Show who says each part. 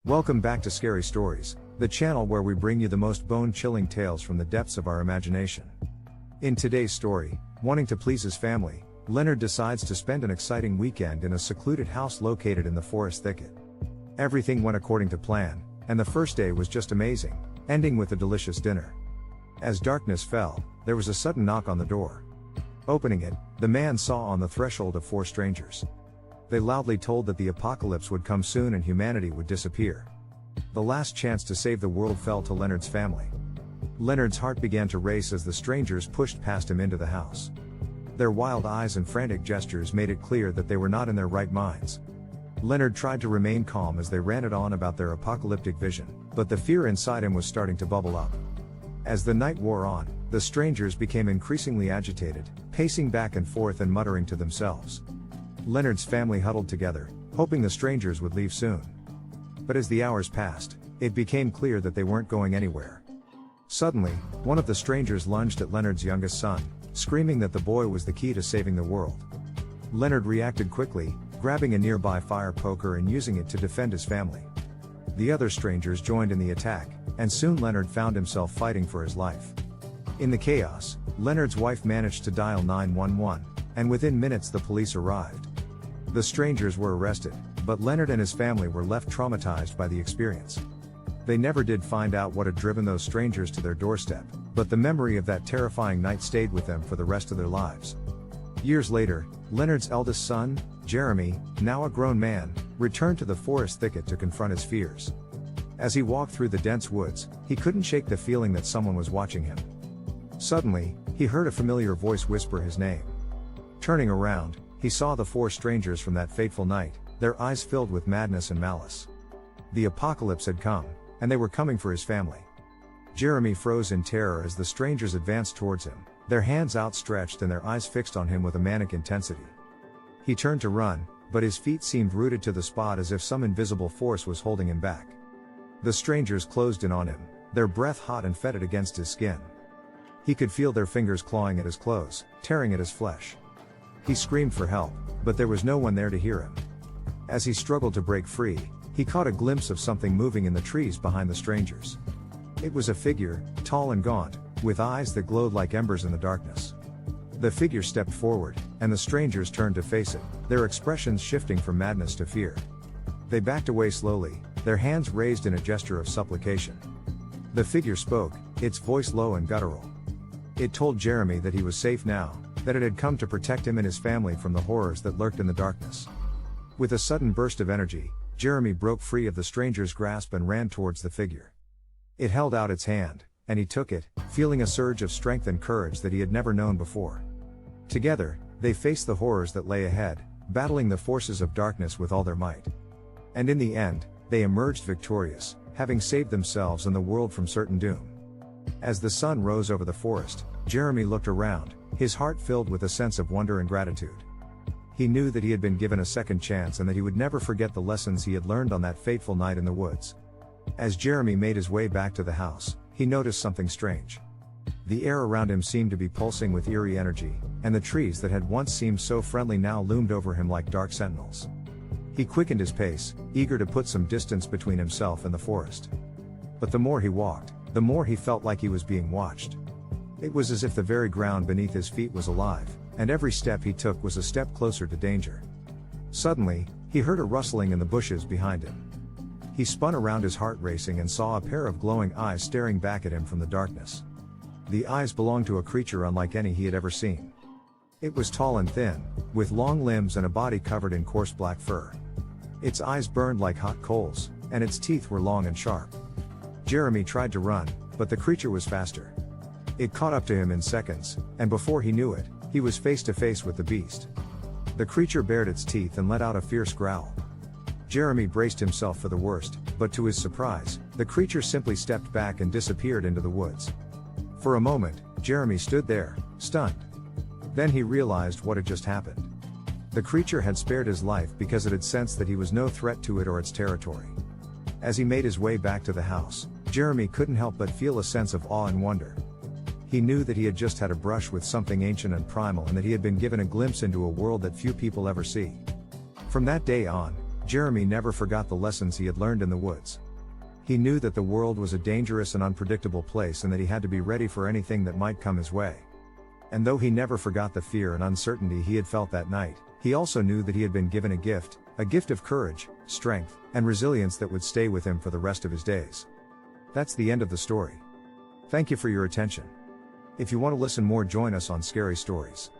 Speaker 1: Welcome back to Scary Stories, the channel where we bring you the most bone-chilling tales from the depths of our imagination. In today's story, wanting to please his family, Leonard decides to spend an exciting weekend in a secluded house located in the forest thicket. Everything went according to plan, and the first day was just amazing, ending with a delicious dinner. As darkness fell, there was a sudden knock on the door. Opening it, the man saw on the threshold of 4 strangers. They loudly told that the apocalypse would come soon and humanity would disappear. The last chance to save the world fell to Leonard's family. Leonard's heart began to race as the strangers pushed past him into the house. Their wild eyes and frantic gestures made it clear that they were not in their right minds. Leonard tried to remain calm as they ranted on about their apocalyptic vision, but the fear inside him was starting to bubble up. As the night wore on, the strangers became increasingly agitated, pacing back and forth and muttering to themselves. Leonard's family huddled together, hoping the strangers would leave soon. But as the hours passed, it became clear that they weren't going anywhere. Suddenly, one of the strangers lunged at Leonard's youngest son, screaming that the boy was the key to saving the world. Leonard reacted quickly, grabbing a nearby fire poker and using it to defend his family. The other strangers joined in the attack, and soon Leonard found himself fighting for his life. In the chaos, Leonard's wife managed to dial 911, and within minutes the police arrived. The strangers were arrested, but Leonard and his family were left traumatized by the experience. They never did find out what had driven those strangers to their doorstep, but the memory of that terrifying night stayed with them for the rest of their lives. Years later, Leonard's eldest son, Jeremy, now a grown man, returned to the forest thicket to confront his fears. As he walked through the dense woods, he couldn't shake the feeling that someone was watching him. Suddenly, he heard a familiar voice whisper his name. Turning around, he saw the 4 strangers from that fateful night, their eyes filled with madness and malice. The apocalypse had come, and they were coming for his family. Jeremy froze in terror as the strangers advanced towards him, their hands outstretched and their eyes fixed on him with a manic intensity. He turned to run, but his feet seemed rooted to the spot as if some invisible force was holding him back. The strangers closed in on him, their breath hot and fetid against his skin. He could feel their fingers clawing at his clothes, tearing at his flesh. He screamed for help, but there was no one there to hear him. As he struggled to break free, he caught a glimpse of something moving in the trees behind the strangers. It was a figure, tall and gaunt, with eyes that glowed like embers in the darkness. The figure stepped forward, and the strangers turned to face it, their expressions shifting from madness to fear. They backed away slowly, their hands raised in a gesture of supplication. The figure spoke, its voice low and guttural. It told Jeremy that he was safe now, that it had come to protect him and his family from the horrors that lurked in the darkness. With a sudden burst of energy, Jeremy broke free of the stranger's grasp and ran towards the figure. It held out its hand, and he took it, feeling a surge of strength and courage that he had never known before. Together, they faced the horrors that lay ahead, battling the forces of darkness with all their might. And in the end, they emerged victorious, having saved themselves and the world from certain doom. As the sun rose over the forest, Jeremy looked around, his heart filled with a sense of wonder and gratitude. He knew that he had been given a second chance and that he would never forget the lessons he had learned on that fateful night in the woods. As Jeremy made his way back to the house, he noticed something strange. The air around him seemed to be pulsing with eerie energy, and the trees that had once seemed so friendly now loomed over him like dark sentinels. He quickened his pace, eager to put some distance between himself and the forest. But the more he walked, the more he felt like he was being watched. It was as if the very ground beneath his feet was alive, and every step he took was a step closer to danger. Suddenly, he heard a rustling in the bushes behind him. He spun around, his heart racing, and saw a pair of glowing eyes staring back at him from the darkness. The eyes belonged to a creature unlike any he had ever seen. It was tall and thin, with long limbs and a body covered in coarse black fur. Its eyes burned like hot coals, and its teeth were long and sharp. Jeremy tried to run, but the creature was faster. It caught up to him in seconds, and before he knew it, he was face to face with the beast. The creature bared its teeth and let out a fierce growl. Jeremy braced himself for the worst, but to his surprise, the creature simply stepped back and disappeared into the woods. For a moment, Jeremy stood there, stunned. Then he realized what had just happened. The creature had spared his life because it had sensed that he was no threat to it or its territory. As he made his way back to the house, Jeremy couldn't help but feel a sense of awe and wonder. He knew that he had just had a brush with something ancient and primal, and that he had been given a glimpse into a world that few people ever see. From that day on, Jeremy never forgot the lessons he had learned in the woods. He knew that the world was a dangerous and unpredictable place and that he had to be ready for anything that might come his way. And though he never forgot the fear and uncertainty he had felt that night, he also knew that he had been given a gift of courage, strength, and resilience that would stay with him for the rest of his days. That's the end of the story. Thank you for your attention. If you want to listen more, join us on Scary Stories.